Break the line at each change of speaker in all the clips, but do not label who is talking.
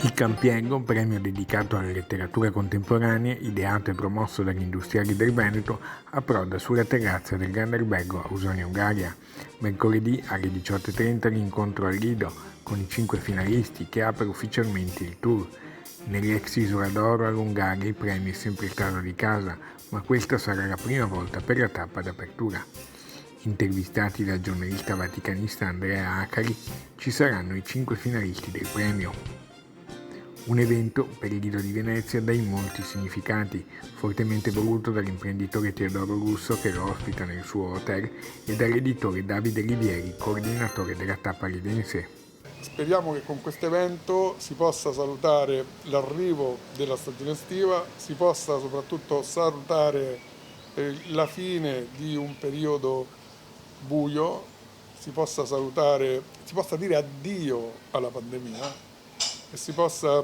Il Campiello, un premio dedicato alla letteratura contemporanea, ideato e promosso dagli industriali del Veneto, approda sulla terrazza del Grande Albergo a Ausonia Ungaria. Mercoledì alle 18:30 l'incontro al Lido con i 5 finalisti che apre ufficialmente il tour. Nell'ex Isola d'Oro all'Ungaria il premio è sempre il caso di casa, ma questa sarà la prima volta per la tappa d'apertura. Intervistati dal giornalista vaticanista Andrea Acari, ci saranno i 5 finalisti del premio. Un evento per il Lido di Venezia dai molti significati, fortemente voluto dall'imprenditore Teodoro Russo che lo ospita nel suo hotel e dall'editore Davide Livieri, coordinatore della tappa lidense.
Speriamo che con questo evento si possa salutare l'arrivo della stagione estiva, si possa soprattutto salutare la fine di un periodo buio, si possa dire addio alla pandemia e si possa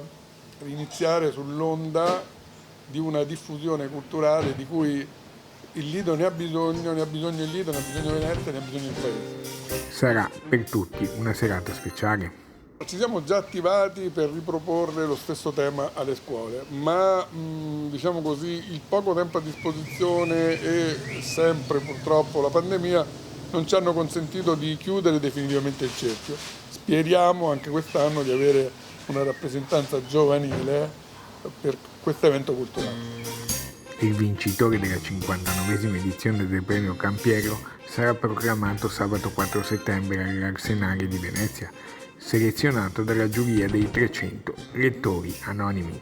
iniziare sull'onda di una diffusione culturale di cui il Lido ne ha bisogno il Lido, ne ha bisogno Venezia, ne ha bisogno il Paese.
Sarà per tutti una serata speciale.
Ci siamo già attivati per riproporre lo stesso tema alle scuole, ma diciamo così il poco tempo a disposizione e sempre purtroppo la pandemia non ci hanno consentito di chiudere definitivamente il cerchio. Speriamo anche quest'anno di avere una rappresentanza giovanile per questo evento culturale.
Il vincitore della 59esima edizione del premio Campiello sarà proclamato sabato 4 settembre all'Arsenale di Venezia, selezionato dalla giuria dei 300 lettori anonimi.